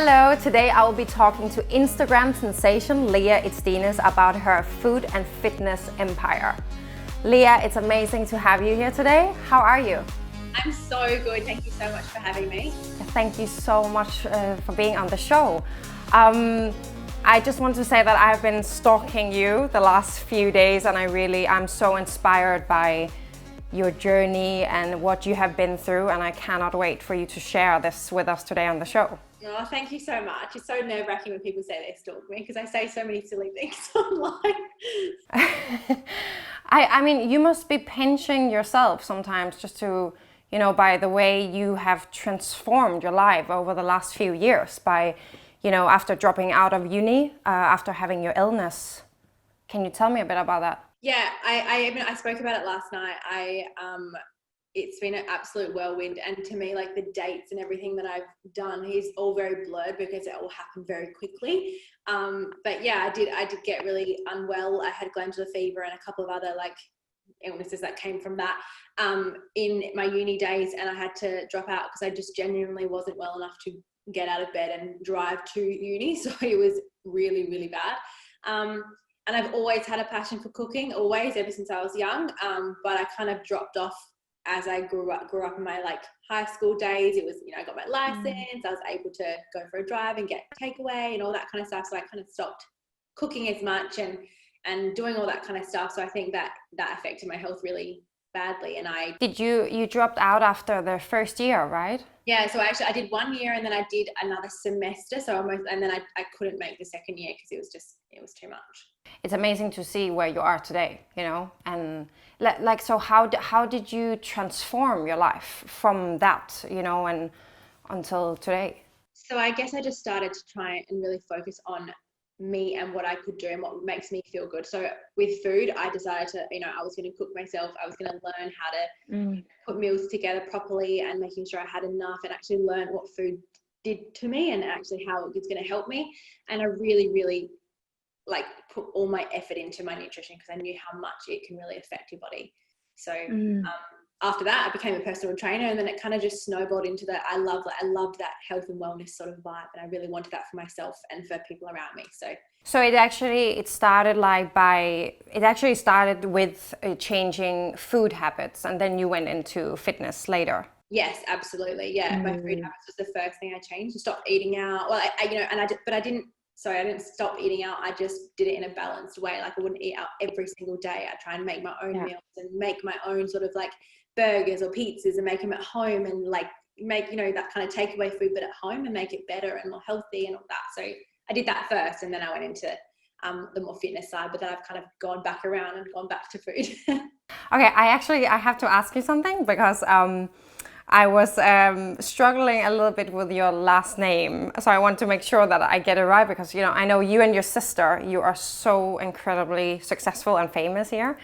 Hello, today I will be talking to Instagram sensation Leah Itsines about her food and fitness empire. Leah, it's amazing to have you here today. How are you? I'm so good. Thank you so much for having me. Thank you so much for being on the show. I just want to say that I've been stalking you the last few days and I'm so inspired by your journey and what you have been through, and I cannot wait for you to share this with us today on the show. Oh, thank you so much. It's so nerve-wracking when people say they stalk me because I say so many silly things online. I mean, you must be pinching yourself sometimes just to, by the way you have transformed your life over the last few years by, after dropping out of uni, after having your illness. Can you tell me a bit about that? Yeah, I spoke about it last night. It's been an absolute whirlwind, and to me, like, the dates and everything that I've done is all very blurred because it all happened very quickly. But yeah, I did get really unwell. I had glandular fever and a couple of other illnesses that came from that in my uni days, and I had to drop out because I just genuinely wasn't well enough to get out of bed and drive to uni. So it was really, really bad. And I've always had a passion for cooking, always, ever since I was young. But I kind of dropped off as I grew up in my high school days. It was, I got my license, I was able to go for a drive and get takeaway and all that kind of stuff. So I kind of stopped cooking as much and doing all that kind of stuff. So I think that affected my health really badly. And you dropped out after the first year, right? Yeah, so I did 1 year and then I did another semester. And then I couldn't make the second year because it was too much. It's amazing to see where you are today, and so how did you transform your life from that, and until today? So I guess I just started to try and really focus on me and what I could do and what makes me feel good. So with food, I decided to, I was going to cook myself. I was going to learn how to put meals together properly and making sure I had enough, and actually learn what food did to me and actually how it was going to help me. And I really, really put all my effort into my nutrition because I knew how much it can really affect your body. So after that, I became a personal trainer, and then it kind of just snowballed into that. I loved that health and wellness sort of vibe, and I really wanted that for myself and for people around me. So it started with changing food habits, and then you went into fitness later. Yes, absolutely. Yeah, my food habits was the first thing I changed. To stop eating out. Well, I didn't stop eating out. I just did it in a balanced way. I wouldn't eat out every single day. I try and make my own meals and make my own sort of burgers or pizzas and make them at home, and make, that kind of takeaway food, but at home, and make it better and more healthy and all that. So I did that first, and then I went into the more fitness side, but then I've kind of gone back around and gone back to food. Okay, I have to ask you something because I was struggling a little bit with your last name, so I want to make sure that I get it right because I know you and your sister, you are so incredibly successful and famous here.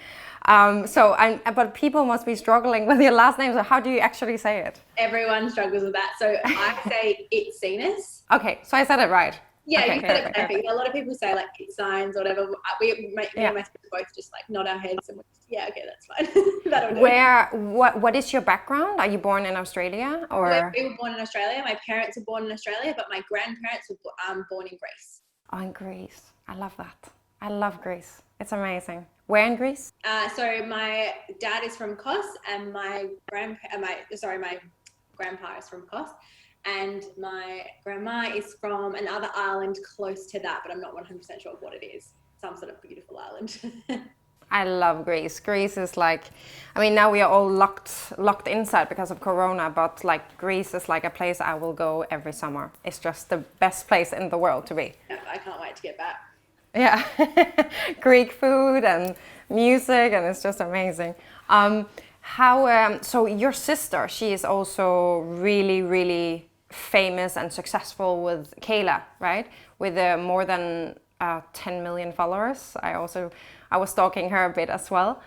But people must be struggling with your last name. So how do you actually say it? Everyone struggles with that. So I say Itsines. Okay, so I said it right. Yeah, okay, you said it perfect. A lot of people say Itsines or whatever. Me and my sister both just nod our heads and okay, that's fine. That'll do. What is your background? Are you born in Australia or? We were born in Australia. My parents were born in Australia, but my grandparents were born in Greece. Oh, in Greece. I love that. I love Greece. It's amazing. Where in Greece? So my dad is from Kos, and my grandpa is from Kos, and my grandma is from another island close to that, but I'm not 100% sure what it is. Some sort of beautiful island. I love Greece. Greece is now we are all locked inside because of Corona, but Greece is a place I will go every summer. It's just the best place in the world to be. Yeah, I can't wait to get back. Yeah, Greek food and music, and it's just amazing. So your sister, she is also really, really famous and successful with Kayla, right? With more than 10 million followers. I was stalking her a bit as well.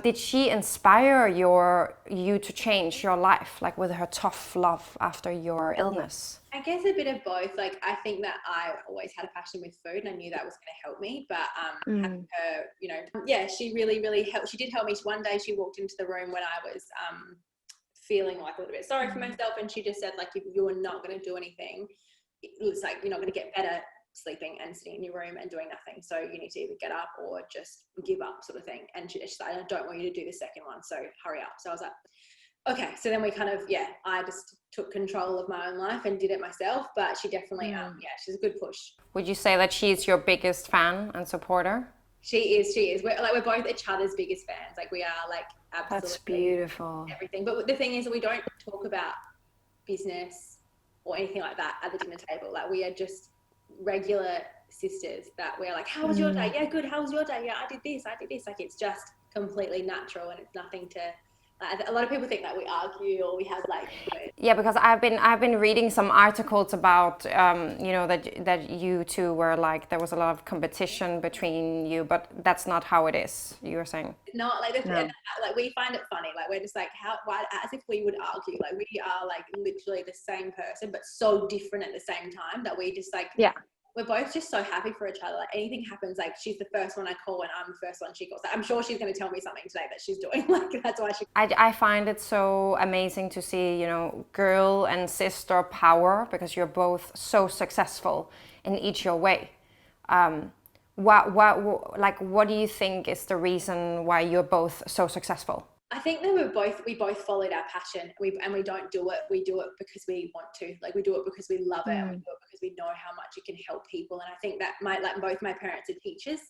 Did she inspire you to change your life, with her tough love after your illness? I guess a bit of both. I think that I always had a passion with food, and I knew that was going to help me. But having her, she really, really helped. She did help me. One day she walked into the room when I was feeling a little bit sorry for myself, and she just said, if you are not going to do anything, it's like you're not going to get better sleeping and sitting in your room and doing nothing. So you need to either get up or just give up, sort of thing. And she's like, I don't want you to do the second one, so hurry up. So I was like, okay. So then we kind of, I just took control of my own life and did it myself. But she definitely, she's a good push. Would you say that she's your biggest fan and supporter? She is. We're both each other's biggest fans. Like, we are, like, absolutely. That's beautiful. Everything. But the thing is, we don't talk about business or anything like that at the dinner table. Like, we are just regular sisters that we're like, how was your day? Yeah, good. How was your day? Yeah, I did this. Like, it's just completely natural, and it's nothing to. A lot of people think that we argue or we have, like. Yeah, because I've been reading some articles about that you two were like, there was a lot of competition between you, but that's not how it is. You were saying. No, like like we find it funny. Like, we're just like, why, as if we would argue. Like, we are like literally the same person, but so different at the same time that we just like. Yeah. We're both just so happy for each other. Like, anything happens, like, she's the first one I call and I'm the first one she calls. Like, I'm sure she's going to tell me something today that she's doing. Like, that's why she. I find it so amazing to see, girl and sister power, because you're both so successful in each your way. What do you think is the reason why you're both so successful? I think that we both followed our passion. We don't do it. We do it because we want to. Like, we do it because we love it, and we do it because we know how much it can help people. And I think that both my parents are teachers,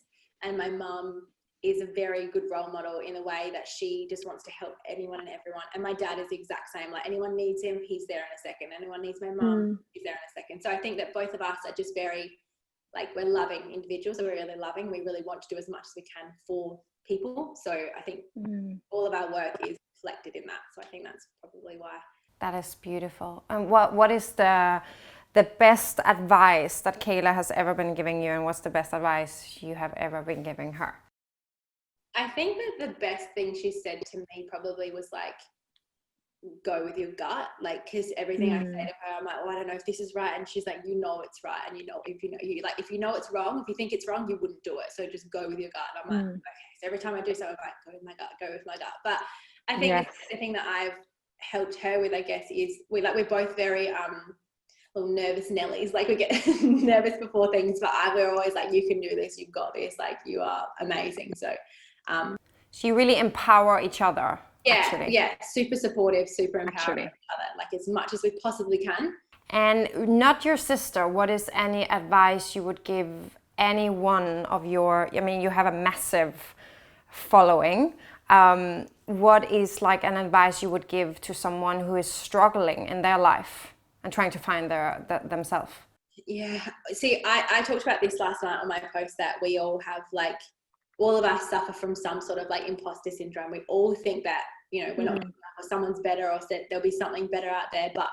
and my mum is a very good role model in a way that she just wants to help anyone and everyone. And my dad is the exact same. Like, anyone needs him, he's there in a second. Anyone needs my mum, he's there in a second. So I think that both of us are just very, like, we're loving individuals. So we're really loving. We really want to do as much as we can for people. So I think all of our work is reflected in that. So I think that's probably why. That is beautiful. And what is the best advice that Kayla has ever been giving you, and what's the best advice you have ever been giving her? I think that the best thing she said to me probably was like, go with your gut. Like, because everything I say to her, I'm like, I don't know if this is right, and she's like, it's right, and if you know it's wrong, if you think it's wrong, you wouldn't do it, so just go with your gut. And I'm like, okay. So every time I do something, I'm like, go with my gut. But I think the thing that I've helped her with, I guess, is we're both very little nervous Nellies. Like, we get nervous before things, but we're always like, you can do this, you've got this, like, you are amazing. So you really empower each other. Yeah, super supportive, super empowering each other, like, as much as we possibly can. And not your sister, what is any advice you would give any one of your, you have a massive following. What is like an advice you would give to someone who is struggling in their life and trying to find themselves? Yeah, see, I talked about this last night on my post, that we all have, like, all of us suffer from some sort of, like, imposter syndrome. We all think that, we're not good enough, or someone's better, or there'll be something better out there. But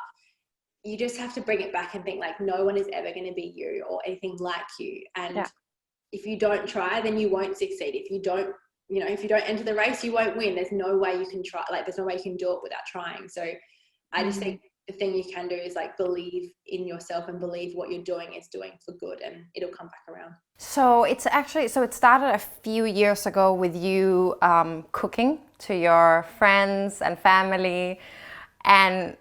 you just have to bring it back and think, like, no one is ever going to be you or anything like you. And if you don't try, then you won't succeed. If you don't enter the race, you won't win. There's no way you can try. Like, there's no way you can do it without trying. So I just think the thing you can do is, like, believe in yourself and believe what you're doing is doing for good, and it'll come back around. So it started a few years ago with you cooking to your friends and family, and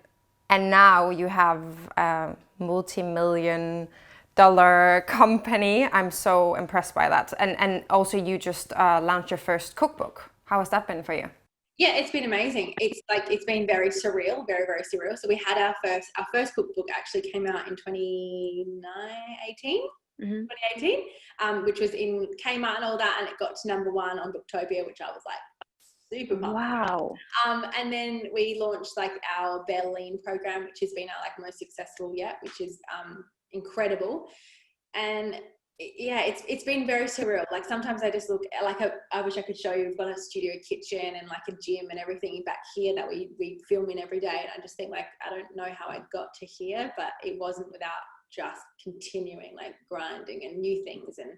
now you have a multi-million-dollar company. I'm so impressed by that. And also you just launched your first cookbook. How has that been for you? Yeah, it's been amazing. It's been very surreal, very, very surreal. So we had our first cookbook actually came out in 2018. 2018, which was in Kmart and all that, and it got to #1 on Booktopia, which I was like super pumped. Wow. And then we launched, like, our Berlin program, which has been our, like, most successful yet, which is incredible. And it's been very surreal. Like, sometimes I just look, like, I wish I could show you. We've got a studio kitchen and, like, a gym and everything back here that we film in every day, and I just think, like, I don't know how I got to here, but it wasn't without just continuing, like, grinding and new things. And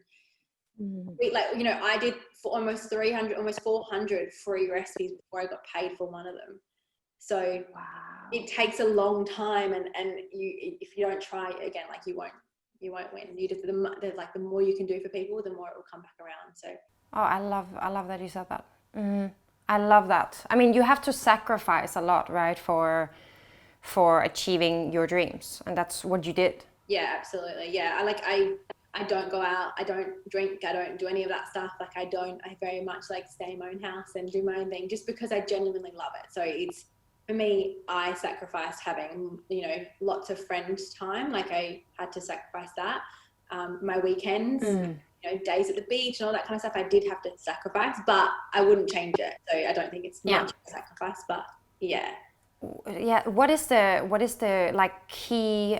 I did for almost 400 free recipes before I got paid for one of them. So it takes a long time, and if you don't try again, like, you won't win. You just the more you can do for people, the more it will come back around. So I love that you said that. I love that. I mean, you have to sacrifice a lot, right, for achieving your dreams, and that's what you did. Yeah, absolutely. Yeah, I don't go out. I don't drink. I don't do any of that stuff. Like I very much like stay in my own house and do my own thing just because I genuinely love it. So it's, for me, I sacrificed having, lots of friend time. Like I had to sacrifice that. My weekends, days at the beach and all that kind of stuff, I did have to sacrifice, but I wouldn't change it. So I don't think it's Yeah. much of a sacrifice, but yeah. Yeah, what is the like key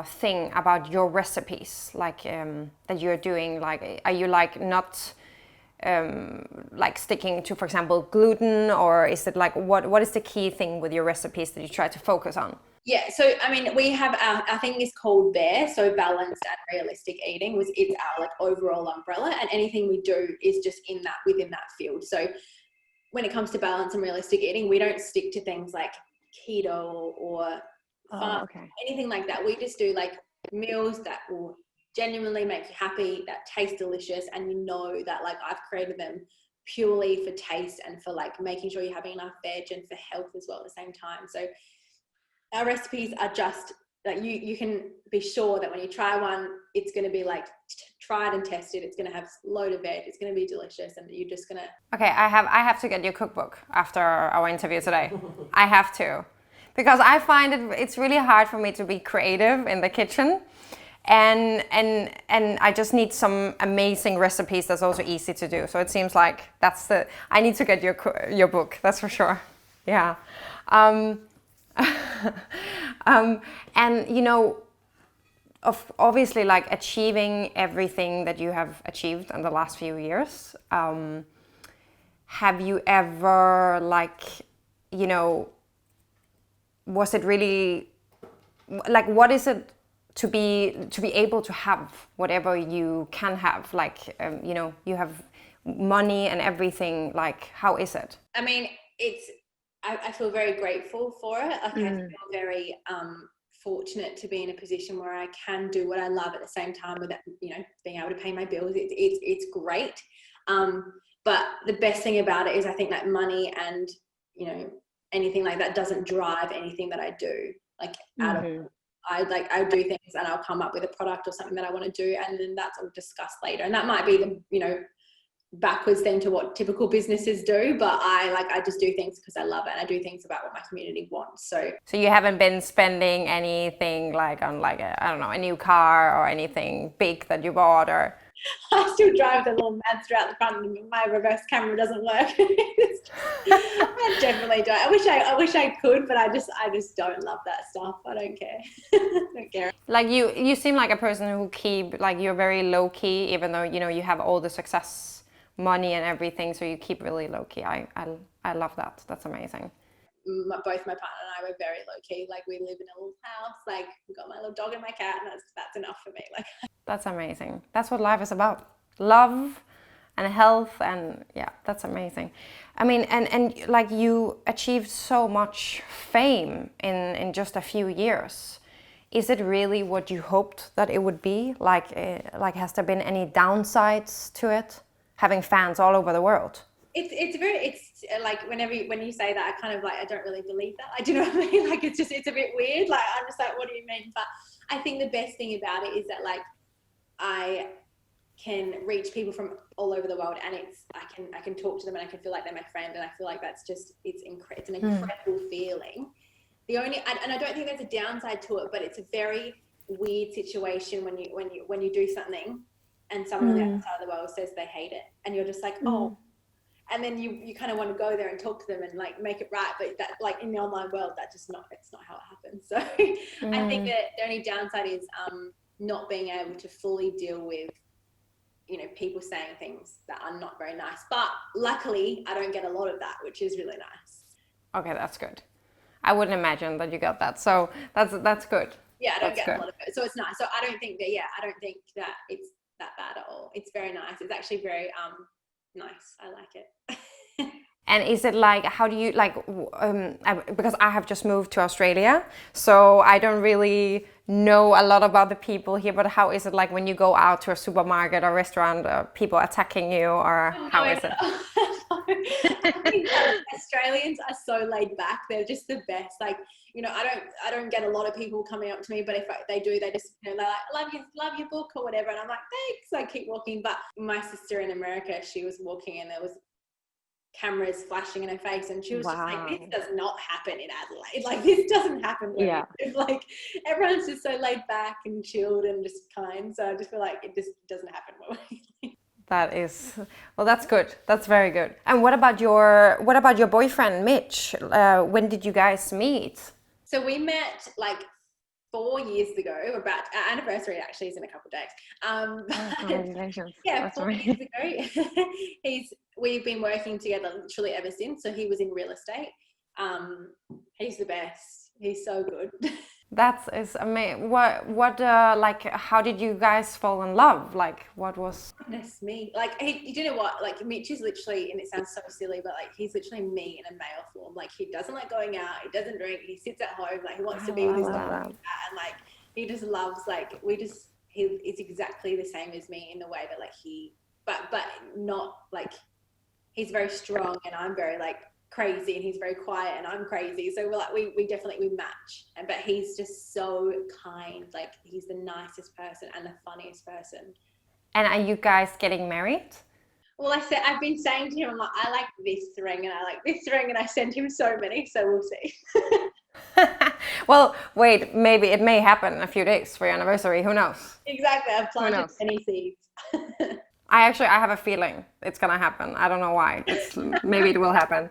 thing about your recipes, like that you're doing? Like, are you like not like sticking to, for example, gluten, or is it like what is the key thing with your recipes that you try to focus on? Yeah, so I mean, we have our thing is called BEAR, so balanced and realistic eating, was it's our like overall umbrella, and anything we do is just within that field. So when it comes to balance and realistic eating, we don't stick to things like keto or anything like that. We just do like meals that will genuinely make you happy, that taste delicious, and that like I've created them purely for taste and for like making sure you're having enough veg and for health as well at the same time. So our recipes are just like you can be sure that when you try one, it's going to be like tried and tested. It's going to have a load of veg. It's going to be delicious, and you're just going to. Okay, I have to get your cookbook after our interview today. I have to, because I find it's really hard for me to be creative in the kitchen, and I just need some amazing recipes that's also easy to do. So it seems like I need to get your book. That's for sure. Yeah. And obviously, like achieving everything that you have achieved in the last few years, have you ever was it really like, what is it to be able to have whatever you can have, like you have money and everything, like how is it? I mean, I feel very grateful for it. Like I feel very fortunate to be in a position where I can do what I love at the same time without being able to pay my bills. It's great. But the best thing about it is I think that money and anything like that doesn't drive anything that I do. Like out of I do things and I'll come up with a product or something that I want to do, and then that's all discussed later. And that might be the backwards thing to what typical businesses do, but I just do things because I love it, and I do things about what my community wants. So you haven't been spending anything like on like I don't know, a new car or anything big that you bought, or I still drive the little Mazda out the front and my reverse camera doesn't work. I definitely don't. I wish I could, but I just don't love that stuff. I don't care. I don't care. Like you seem like a person who you're very low key, even though you have all the success, money and everything, so you keep really low key. I love that. That's amazing. Both my partner and I were very low key. Like we live in a little house. Like we've got my little dog and my cat, and that's enough for me. Like that's amazing. That's what life is about. Love and health, and yeah, that's amazing. I mean, and like you achieved so much fame in just a few years. Is it really what you hoped that it would be? Like has there been any downsides to it? Having fans all over the world. It's like when you say that, I kind of like, I don't really believe that. Like, do you know what I mean? Like it's a bit weird. Like I'm just like, what do you mean? But I think the best thing about it is that like I can reach people from all over the world, and I can talk to them, and I can feel like they're my friend, and I feel like that's just it's an incredible feeling. And I don't think there's a downside to it, but it's a very weird situation when you do something and someone on the other side of the world says they hate it, and you're just like, oh, and then you kind of want to go there and talk to them and like make it right, but that like in the online world, it's not how it happens. So I think that the only downside is not being able to fully deal with people saying things that are not very nice, but luckily I don't get a lot of that, which is really nice. Okay, that's good. I wouldn't imagine that you got that, so that's good. Yeah, I don't get a lot of it, so it's nice. So I don't think that it's that bad at all. It's very nice. It's actually very nice. I like it. And is it like, how do you like, because I have just moved to Australia, so I don't really know a lot about the people here, but how is it like when you go out to a supermarket or restaurant, people attacking you, or how is it? I think Australians are so laid back. They're just the best. Like, you know, I don't get a lot of people coming up to me, but if they do, they just, you know, they're like, love your book or whatever. And I'm like, thanks. I keep walking. But my sister in America, she was walking and there was cameras flashing in her face, and she was just like, this does not happen in Adelaide. Like, this doesn't happen where we live. Like, everyone's just so laid back and chilled and just kind. So I just feel like it just doesn't happen where we live. That is, well, that's good. That's very good. And what about your boyfriend, Mitch? When did you guys meet? So we met like 4 years ago. About our anniversary actually is in a couple of days. Congratulations. Yeah, that's 4 years ago. We've been working together literally ever since. So he was in real estate. He's the best. He's so good. That is amazing. What like, how did you guys fall in love? Like, what was? Goodness me. Like, you know what? Like, Mitch is literally, and it sounds so silly, but like, he's literally me in a male form. Like, he doesn't like going out. He doesn't drink. He sits at home. Like, he wants to be with his dog. And like, he just loves, like, he is exactly the same as me in the way that like but not like, he's very strong and I'm very like crazy, and he's very quiet and I'm crazy. So we're like, we definitely match. But he's just so kind. Like, he's the nicest person and the funniest person. And are you guys getting married? Well, I've been saying to him, I'm like, I like this ring and I like this ring, and I sent him so many, so we'll see. Well, wait, maybe it may happen in a few days for your anniversary. Who knows? Exactly. I've planted many seeds. I have a feeling it's gonna happen. I don't know why. Maybe it will happen.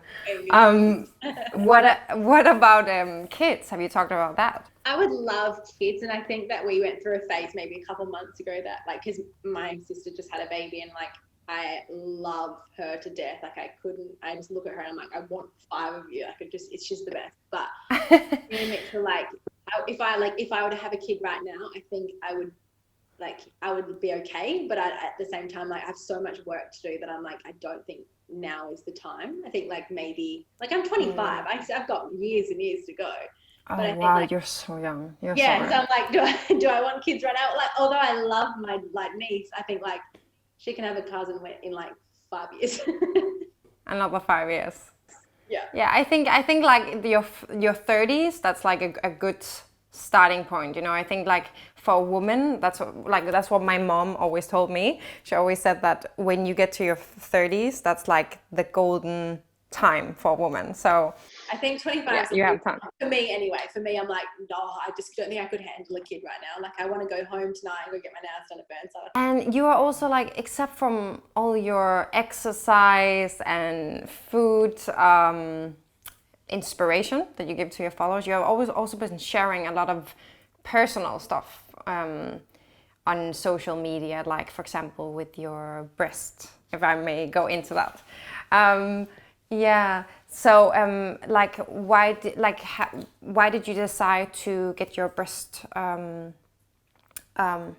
What about kids? Have you talked about that? I would love kids, and I think that we went through a phase maybe a couple months ago that, like, because my sister just had a baby, and like, I love her to death. Like, I just look at her and I'm like, I want 5 of you. It's just the best. But to like, if I were to have a kid right now, I think I would be okay. But at the same time, like, I have so much work to do that I'm like, I don't think now is the time. I think like maybe, like, I'm 25. I've got years and years to go. But I think, like, you're so young. So I'm like, do I want kids right now? Like, although I love my like niece, I think like she can have a cousin in like 5 years. Another 5 years. Yeah. I think like your 30s, that's like a good starting point. You know, I think like for a woman, that's what my mom always told me. She always said that when you get to your 30s, that's like the golden time for a woman. So I think 25 you have time. For me anyway. For me, I'm like, no, I just don't think I could handle a kid right now. Like, I want to go home tonight and go get my nails done at Burnside. And you are also like, except from all your exercise and food inspiration that you give to your followers, you have always also been sharing a lot of personal stuff on social media, like, for example, with your breast, if I may go into that. So like, why did you decide to get your breast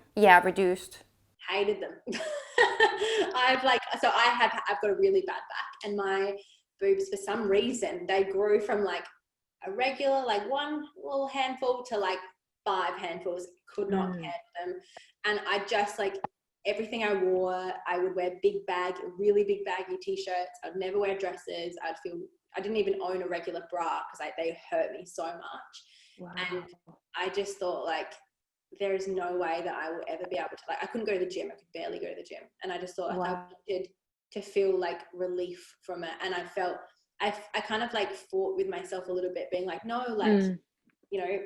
reduced? Hated them. I've got a really bad back, and my boobs, for some reason, they grew from like a regular, like, 1 little handful to like 5 handfuls. Could not handle them. And I just, like, everything I wore, I would wear really big baggy t-shirts. I'd never wear dresses. I didn't even own a regular bra because they hurt me so much. Wow. And I just thought, like, there is no way that I will ever be able to, like, I couldn't go to the gym. I could barely go to the gym. And I just thought, I wanted to feel like relief from it. And I kind of like fought with myself a little bit, being like, no, like, you know,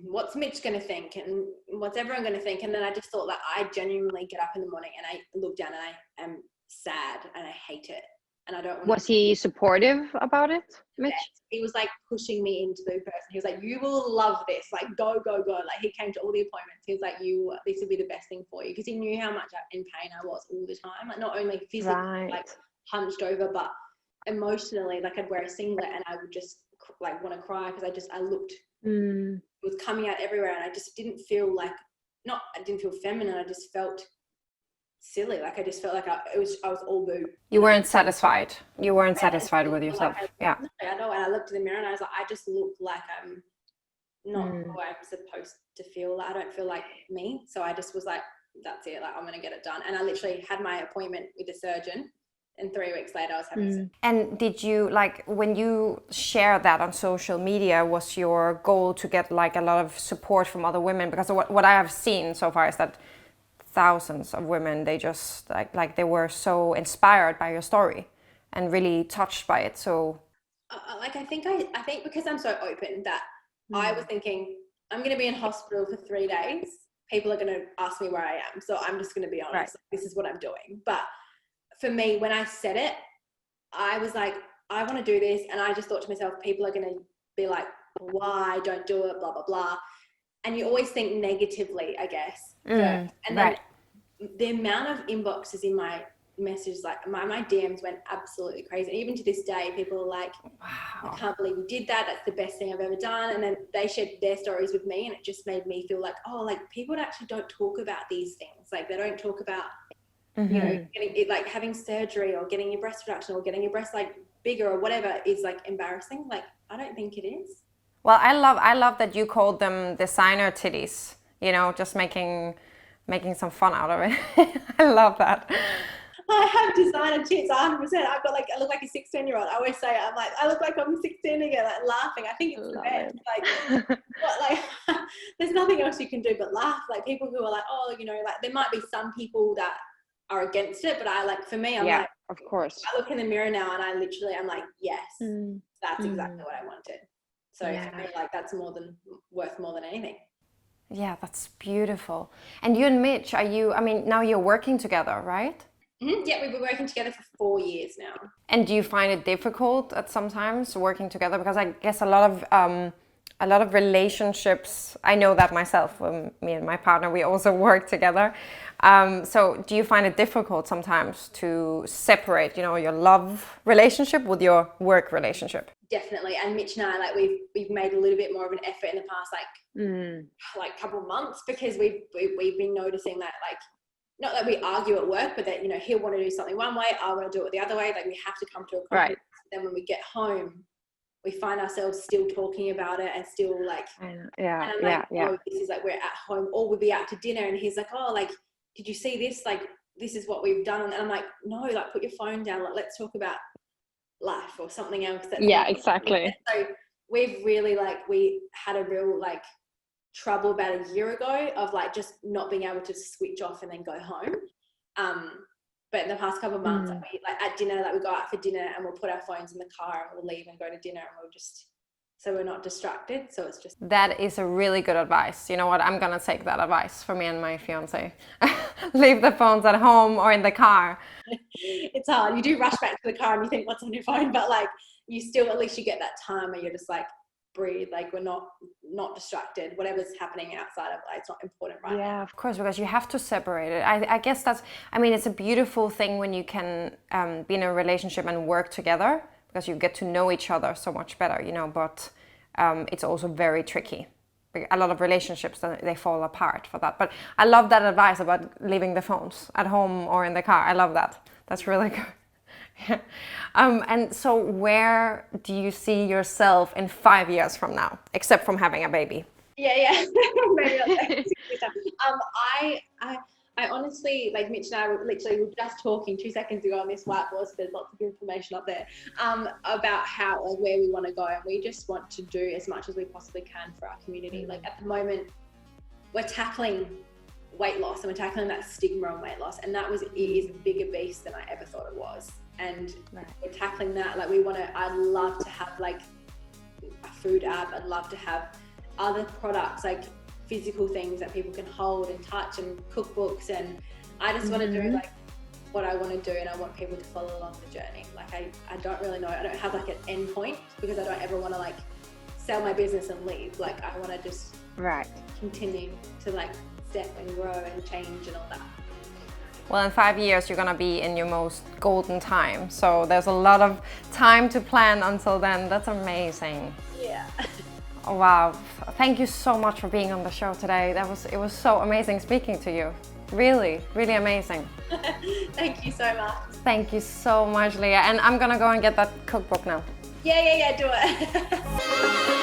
what's Mitch going to think and what's everyone going to think? And then I just thought that I genuinely get up in the morning and I look down and I am sad and I hate it. And I don't want Was he supportive about it, Mitch? He was like pushing me into the person. He was like, you will love this. Like, go, go, go. Like, he came to all the appointments. He was like, this will be the best thing for you. Because he knew how much in pain I was all the time. Like, not only physically, like, hunched over, but emotionally. Like, I'd wear a singlet and I would just like want to cry because I looked, it was coming out everywhere. And I just didn't feel like, I didn't feel feminine. I just felt silly. Like, I just felt like I was all boob. You weren't satisfied. You weren't satisfied with yourself. Like, I know. And I looked in the mirror and I was like, I just look like I'm not who I'm supposed to feel. I don't feel like me. So I just was like, that's it. Like, I'm going to get it done. And I literally had my appointment with the surgeon And 3 weeks later, I was having sex. And did you, like, when you share that on social media, was your goal to get like a lot of support from other women? Because what I have seen so far is that thousands of women, they just like they were so inspired by your story and really touched by it. So Like I think because I'm so open that I was thinking I'm going to be in hospital for 3 days. People are going to ask me where I am, so I'm just going to be honest. Right. Like, this is what I'm doing. But for me, when I said it, I was like, I want to do this, and I just thought to myself, people are going to be like, why? Don't do it, blah blah blah. And you always think negatively, I guess. And then the amount of inboxes in my messages, like my DMs went absolutely crazy. And even to this day, people are like, wow, I can't believe you did that. That's the best thing I've ever done. And then they shared their stories with me, and it just made me feel like, oh, like people actually don't talk about these things. Like they don't talk about, you know, getting it, like having surgery or getting your breast reduction or getting your breast like bigger or whatever is like embarrassing. Like I don't think it is. Well, I love that you called them designer titties, you know, just making some fun out of it. I love that. I have designer tits, 100%. I've got like, I look like a 16-year-old. I always say, I'm like, I look like I'm 16 again, like laughing. I think it's the best. Like, what, like, there's nothing else you can do but laugh. Like people who are like, oh, you know, like there might be some people that are against it, but I like, for me, I'm like, of course. I look in the mirror now and I'm like, yes, that's exactly what I wanted. So for me, like that's worth more than anything. Yeah, that's beautiful. And you and Mitch, now you're working together, right? Mm-hmm. Yeah, we've been working together for 4 years now. And do you find it difficult at sometimes working together? Because I guess a lot of relationships, I know that myself, me and my partner, we also work together. So do you find it difficult sometimes to separate, you know, your love relationship with your work relationship? Definitely. And Mitch and I, like we've made a little bit more of an effort in the past, like couple of months, because we've been noticing that, like, not that we argue at work, but that, you know, he'll want to do something one way, I want to do it the other way. Like we have to come to a compromise. Right. Then when we get home, we find ourselves still talking about it and still like, oh, this is like we're at home, or we'll be out to dinner and he's like, oh, like, did you see this? Like, this is what we've done. And I'm like, no, like put your phone down. Like, let's talk about life or something else. Exactly. So we've really we had a real trouble about a year ago of like just not being able to switch off and then go home. But in the past couple of months, we, at dinner, we go out for dinner and we'll put our phones in the car and we'll leave and go to dinner, and we'll just, so we're not distracted. So it's just, that is a really good advice. You know what? I'm gonna take that advice for me and my fiance. Leave the phones at home or in the car. It's hard. You do rush back to the car and you think, what's on your phone? But you still, at least you get that time where you're just breathe, we're not distracted. Whatever's happening outside of it's not important right now. Yeah, of course, because you have to separate it. I guess that's, it's a beautiful thing when you can be in a relationship and work together, because you get to know each other so much better, you know, but it's also very tricky. A lot of relationships, they fall apart for that. But I love that advice about leaving the phones at home or in the car. I love that. That's really good. Yeah. And so where do you see yourself in 5 years from now, except from having a baby? Yeah. Maybe I honestly, Mitch and I were just talking 2 seconds ago on this whiteboard, so there's lots of information up there, about how, where we want to go. And we just want to do as much as we possibly can for our community. At the moment, we're tackling weight loss and we're tackling that stigma on weight loss. And it is a bigger beast than I ever thought it was. And we're tackling that. I'd love to have a food app. I'd love to have other products, physical things that people can hold and touch, and cookbooks. And I just want to do what I want to do, and I want people to follow along the journey. I don't really know. I don't have an end point, because I don't ever want to sell my business and leave. I want to just continue to step and grow and change and all that. Well, in 5 years, you're gonna be in your most golden time. So there's a lot of time to plan until then. That's amazing. Yeah. Oh, wow. Thank you so much for being on the show today. It was so amazing speaking to you. Really, really amazing. Thank you so much. Thank you so much, Leah. And I'm gonna go and get that cookbook now. Yeah, do it.